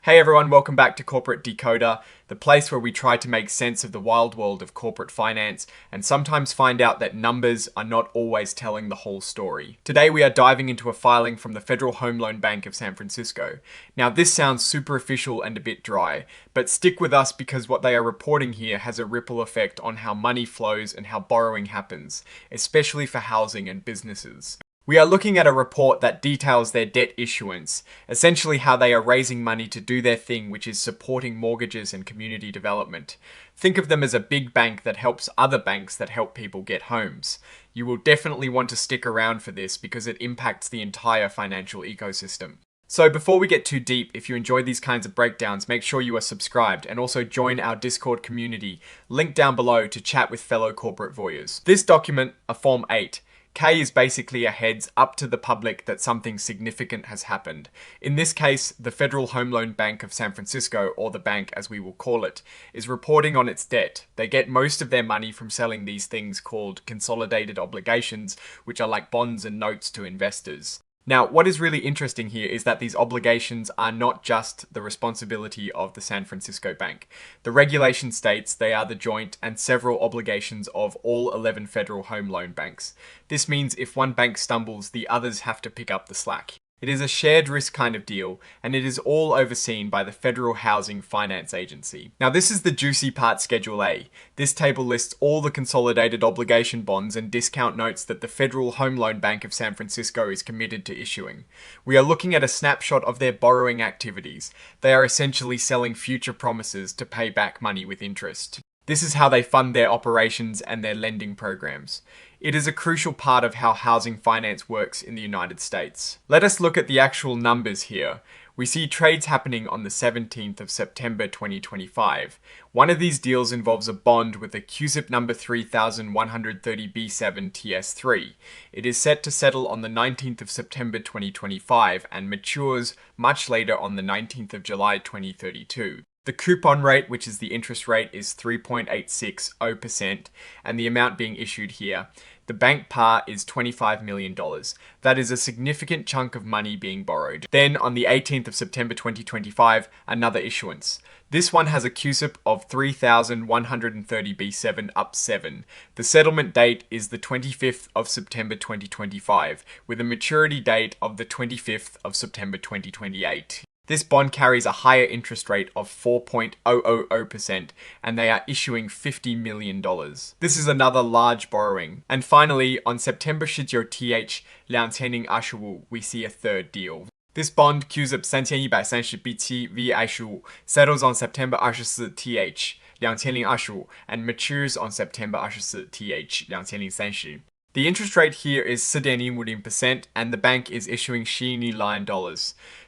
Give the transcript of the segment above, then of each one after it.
Hey everyone, welcome back to Corporate Decoder, the place where we try to make sense of the wild world of corporate finance and sometimes find out that numbers are not always telling the whole story. Today we are diving into a filing from the Federal Home Loan Bank of San Francisco. Now this sounds super official and a bit dry, but stick with us because what they are reporting here has a ripple effect on how money flows and how borrowing happens, especially for housing and businesses. We are looking at a report that details their debt issuance, essentially how they are raising money to do their thing, which is supporting mortgages and community development. Think of them as a big bank that helps other banks that help people get homes. You will definitely want to stick around for this because it impacts the entire financial ecosystem. So before we get too deep, if you enjoy these kinds of breakdowns, make sure you are subscribed and also join our Discord community, linked down below to chat with fellow corporate voyeurs. This document, a Form 8, K is basically a heads up to the public that something significant has happened. In this case, the Federal Home Loan Bank of San Francisco, or the bank as we will call it, is reporting on its debt. They get most of their money from selling these things called consolidated obligations, which are like bonds and notes to investors. Now, what is really interesting here is that these obligations are not just the responsibility of the San Francisco Bank. The regulation states they are the joint and several obligations of all 11 federal home loan banks. This means if one bank stumbles, the others have to pick up the slack. It is a shared risk kind of deal, and it is all overseen by the Federal Housing Finance Agency. Now this is the juicy part, Schedule A. This table lists all the consolidated obligation bonds and discount notes that the Federal Home Loan Bank of San Francisco is committed to issuing. We are looking at a snapshot of their borrowing activities. They are essentially selling future promises to pay back money with interest. This is how they fund their operations and their lending programs. It is a crucial part of how housing finance works in the United States. Let us look at the actual numbers here. We see trades happening on the 17th of September 2025. One of these deals involves a bond with a CUSIP number 3130B7 TS3. It is set to settle on the 19th of September 2025 and matures much later on the 19th of July 2032. The coupon rate, which is the interest rate, is 3.860%, and the amount being issued here. The bank par is $25 million. That is a significant chunk of money being borrowed. Then, on the 18th of September 2025, another issuance. This one has a CUSIP of 3130B7 up 7. The settlement date is the 25th of September 2025, with a maturity date of the 25th of September 2028. This bond carries a higher interest rate of 4.000%, and they are issuing $50 million. This is another large borrowing. And finally, on September 19 TH 2025, we see a third deal. This bond, CUSIP 3130B7 V25, settles on September 24 TH 2025 and matures on September 24 TH 2030. The interest rate here is 4.15% and the bank is issuing $10 million.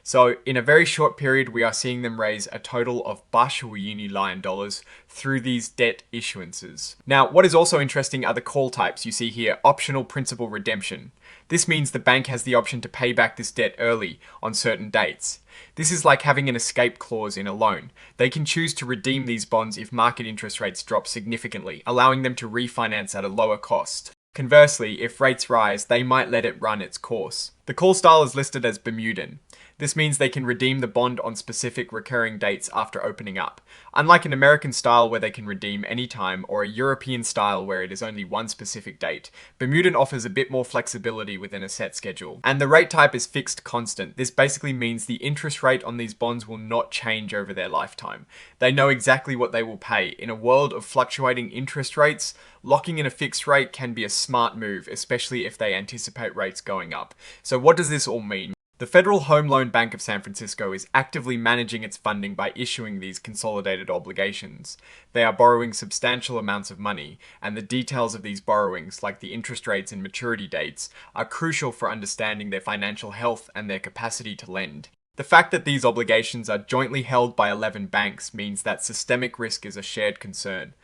So in a very short period, we are seeing them raise a total of $10 million through these debt issuances. Now, what is also interesting are the call types you see here, optional principal redemption. This means the bank has the option to pay back this debt early on certain dates. This is like having an escape clause in a loan. They can choose to redeem these bonds if market interest rates drop significantly, allowing them to refinance at a lower cost. Conversely, if rates rise, they might let it run its course. The call style is listed as Bermudan. This means they can redeem the bond on specific recurring dates after opening up. Unlike an American style where they can redeem anytime or a European style where it is only one specific date, Bermudan offers a bit more flexibility within a set schedule. And the rate type is fixed constant. This basically means the interest rate on these bonds will not change over their lifetime. They know exactly what they will pay. In a world of fluctuating interest rates, locking in a fixed rate can be a smart move, especially if they anticipate rates going up. So what does this all mean? The Federal Home Loan Bank of San Francisco is actively managing its funding by issuing these consolidated obligations. They are borrowing substantial amounts of money, and the details of these borrowings, like the interest rates and maturity dates, are crucial for understanding their financial health and their capacity to lend. The fact that these obligations are jointly held by 11 banks means that systemic risk is a shared concern.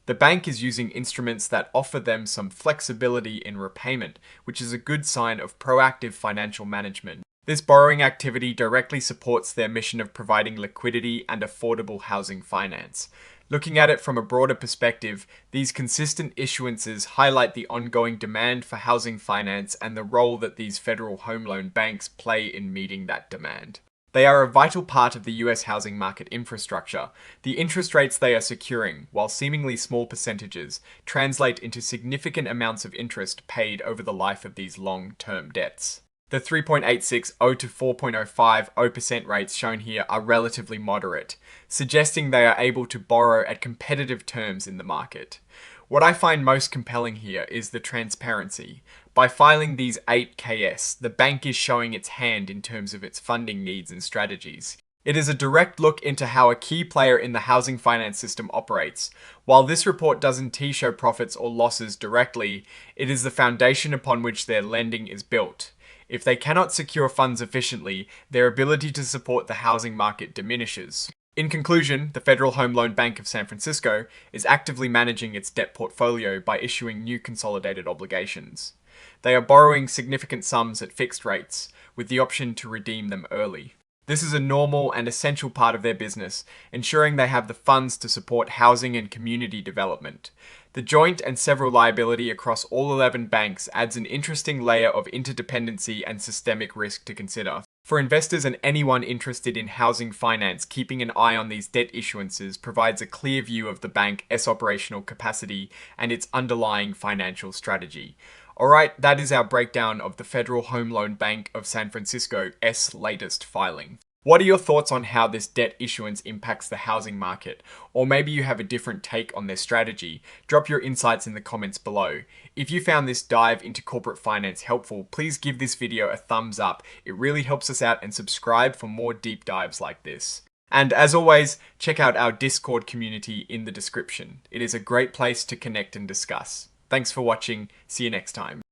The bank is using instruments that offer them some flexibility in repayment, which is a good sign of proactive financial management. This borrowing activity directly supports their mission of providing liquidity and affordable housing finance. Looking at it from a broader perspective, these consistent issuances highlight the ongoing demand for housing finance and the role that these federal home loan banks play in meeting that demand. They are a vital part of the US housing market infrastructure. The interest rates they are securing, while seemingly small percentages, translate into significant amounts of interest paid over the life of these long-term debts. The 3.860 to 4.050% rates shown here are relatively moderate, suggesting they are able to borrow at competitive terms in the market. What I find most compelling here is the transparency. By filing these 8KS, the bank is showing its hand in terms of its funding needs and strategies. It is a direct look into how a key player in the housing finance system operates. While this report doesn't show profits or losses directly, it is the foundation upon which their lending is built. If they cannot secure funds efficiently, their ability to support the housing market diminishes. In conclusion, the Federal Home Loan Bank of San Francisco is actively managing its debt portfolio by issuing new consolidated obligations. They are borrowing significant sums at fixed rates, with the option to redeem them early. This is a normal and essential part of their business, ensuring they have the funds to support housing and community development. The joint and several liability across all 11 banks adds an interesting layer of interdependency and systemic risk to consider. For investors and anyone interested in housing finance, keeping an eye on these debt issuances provides a clear view of the bank's operational capacity and its underlying financial strategy. Alright, that is our breakdown of the Federal Home Loan Bank of San Francisco's latest filing. What are your thoughts on how this debt issuance impacts the housing market? Or maybe you have a different take on their strategy. Drop your insights in the comments below. If you found this dive into corporate finance helpful, please give this video a thumbs up. It really helps us out, and subscribe for more deep dives like this. And as always, check out our Discord community in the description. It is a great place to connect and discuss. Thanks for watching. See you next time.